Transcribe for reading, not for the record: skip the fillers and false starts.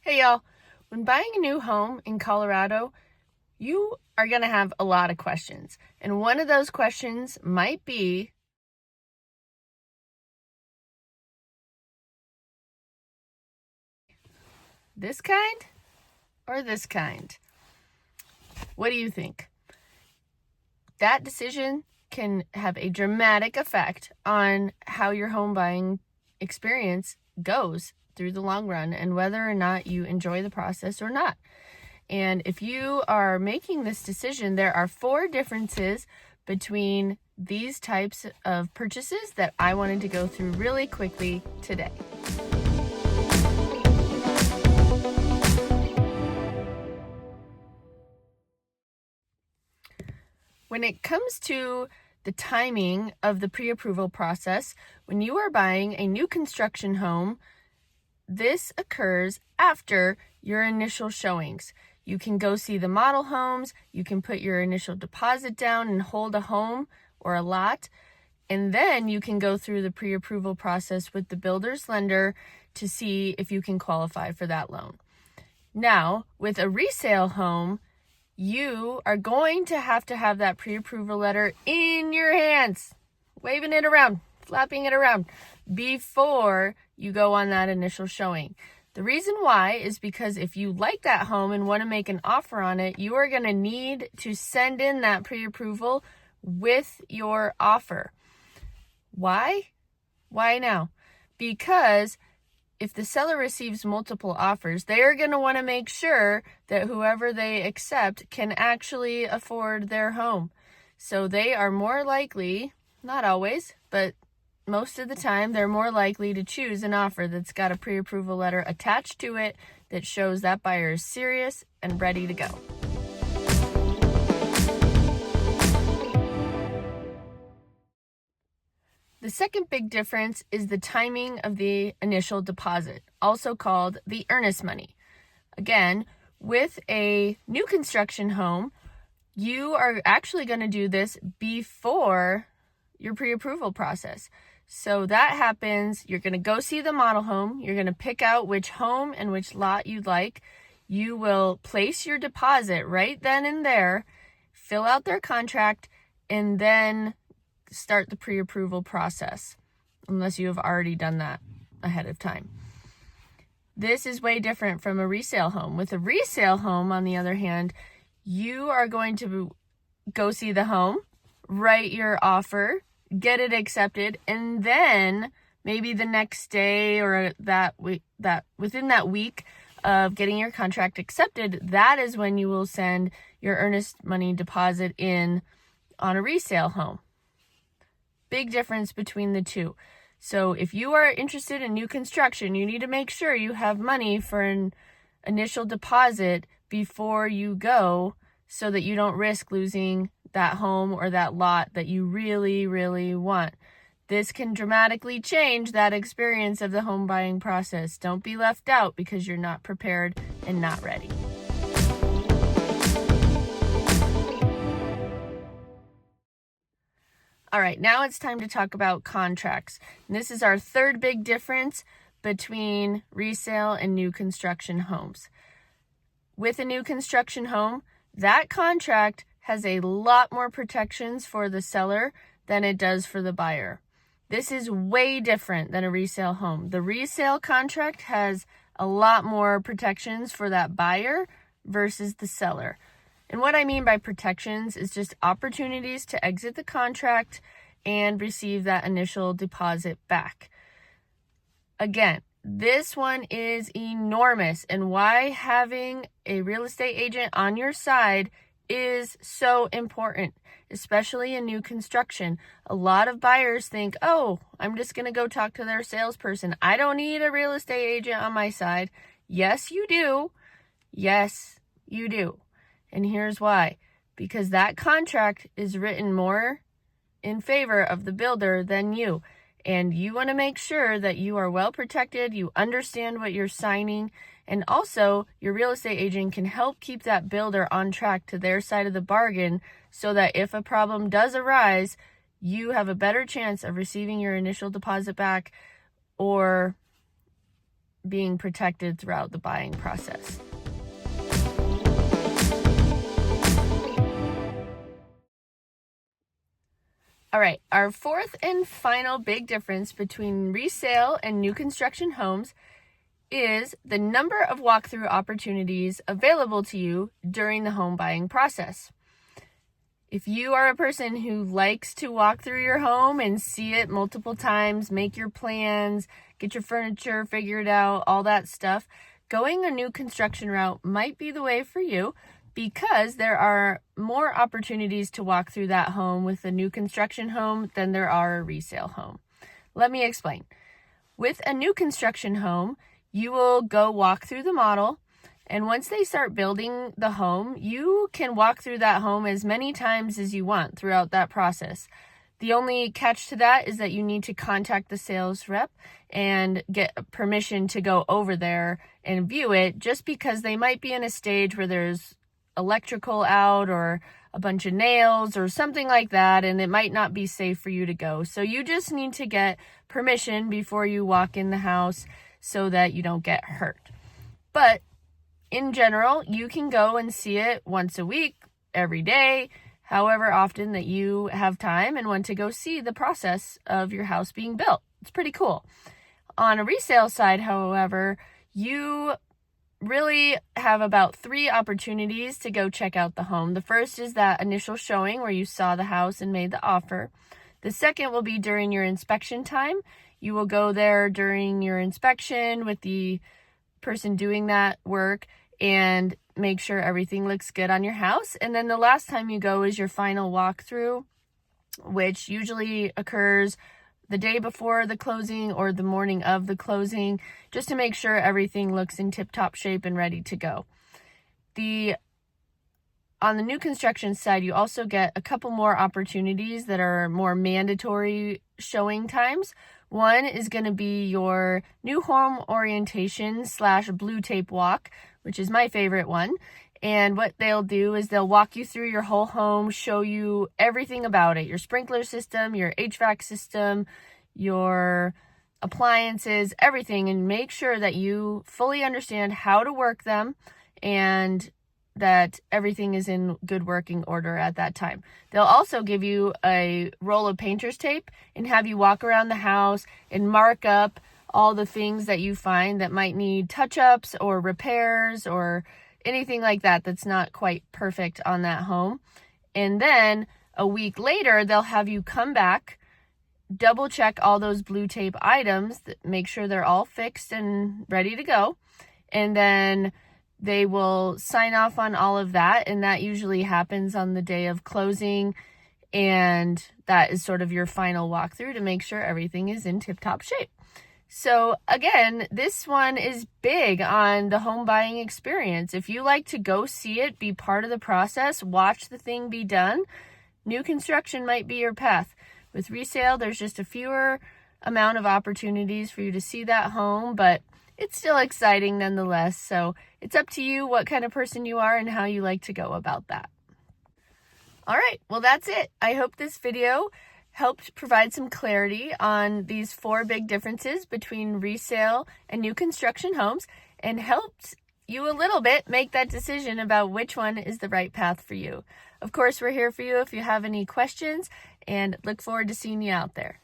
Hey y'all, when buying a new home in Colorado, you are going to have a lot of questions. And one of those questions might be, this kind or this kind? What do you think? That decision can have a dramatic effect on how your home buying experience goes through the long run and whether or not you enjoy the process or not. And if you are making this decision, there are 4 differences between these types of purchases that I wanted to go through really quickly today. When it comes to the timing of the pre-approval process, when you are buying a new construction home, this occurs after your initial showings. You can go see the model homes, you can put your initial deposit down and hold a home or a lot, and then you can go through the pre-approval process with the builder's lender to see if you can qualify for that loan. Now, with a resale home, you are going to have that pre-approval letter in your hands, waving it around, flapping it around, before you go on that initial showing. The reason why is because if you like that home and want to make an offer on it, you are going to need to send in that pre-approval with your offer. Why? Why now? Because if the seller receives multiple offers, they are going to want to make sure that whoever they accept can actually afford their home. So they are more likely, not always, but most of the time, they're more likely to choose an offer that's got a pre-approval letter attached to it that shows that buyer is serious and ready to go. The second big difference is the timing of the initial deposit, also called the earnest money. Again, with a new construction home, you are actually going to do this before your pre-approval process. So that happens, you're going to go see the model home, you're going to pick out which home and which lot you'd like. You will place your deposit right then and there, fill out their contract, and then start the pre-approval process, unless you have already done that ahead of time. This is way different from a resale home. With a resale home, on the other hand, you are going to go see the home, write your offer, get it accepted, and then maybe the next day or within that week of getting your contract accepted, that is when you will send your earnest money deposit in on a resale home. Big difference between the two. So if you are interested in new construction, you need to make sure you have money for an initial deposit before you go, so that you don't risk losing that home or that lot that you really, really want. This can dramatically change that experience of the home buying process. Don't be left out because you're not prepared and not ready. All right, now it's time to talk about contracts. And this is our third big difference between resale and new construction homes. With a new construction home, that contract has a lot more protections for the seller than it does for the buyer. This is way different than a resale home. The resale contract has a lot more protections for that buyer versus the seller. And what I mean by protections is just opportunities to exit the contract and receive that initial deposit back. Again, this one is enormous, and why having a real estate agent on your side is so important, especially in new construction. A lot of buyers think, oh, I'm just going to go talk to their salesperson. I don't need a real estate agent on my side. Yes, you do. Yes, you do. And here's why. Because that contract is written more in favor of the builder than you. And you want to make sure that you are well protected, you understand what you're signing, and also your real estate agent can help keep that builder on track to their side of the bargain, so that if a problem does arise, you have a better chance of receiving your initial deposit back or being protected throughout the buying process. All right, our fourth and final big difference between resale and new construction homes is the number of walkthrough opportunities available to you during the home buying process. If you are a person who likes to walk through your home and see it multiple times, make your plans, get your furniture figured out, all that stuff, going a new construction route might be the way for you, because there are more opportunities to walk through that home with a new construction home than there are a resale home. Let me explain. With a new construction home, you will go walk through the model, and once they start building the home, you can walk through that home as many times as you want throughout that process. The only catch to that is that you need to contact the sales rep and get permission to go over there and view it, just because they might be in a stage where there's electrical out or a bunch of nails or something like that, and it might not be safe for you to go. So you just need to get permission before you walk in the house so that you don't get hurt. But in general, you can go and see it once a week, every day, however often that you have time and want to go see the process of your house being built. It's pretty cool. On a resale side, however, you really have about 3 opportunities to go check out the home. The first is that initial showing where you saw the house and made the offer. The second will be during your inspection time. You will go there during your inspection with the person doing that work and make sure everything looks good on your house. And then the last time you go is your final walkthrough, which usually occurs the day before the closing or the morning of the closing, just to make sure everything looks in tip-top shape and ready to go. On the new construction side, you also get a couple more opportunities that are more mandatory showing times. One is going to be your new home orientation / blue tape walk, which is my favorite one. And what they'll do is they'll walk you through your whole home, show you everything about it, your sprinkler system, your HVAC system, your appliances, everything, and make sure that you fully understand how to work them and that everything is in good working order at that time. They'll also give you a roll of painter's tape and have you walk around the house and mark up all the things that you find that might need touch-ups or repairs or anything like that that's not quite perfect on that home. And then a week later, they'll have you come back, double check all those blue tape items, make sure they're all fixed and ready to go. And then they will sign off on all of that. And that usually happens on the day of closing. And that is sort of your final walkthrough to make sure everything is in tip-top shape. So again, this one is big on the home buying experience. If you like to go see it, be part of the process, watch the thing be done, new construction might be your path. With resale, there's just a fewer amount of opportunities for you to see that home, but it's still exciting nonetheless. So it's up to you what kind of person you are and how you like to go about that. All right, well, that's it. I hope this video helped provide some clarity on these 4 big differences between resale and new construction homes and helped you a little bit make that decision about which one is the right path for you. Of course, we're here for you if you have any questions, and look forward to seeing you out there.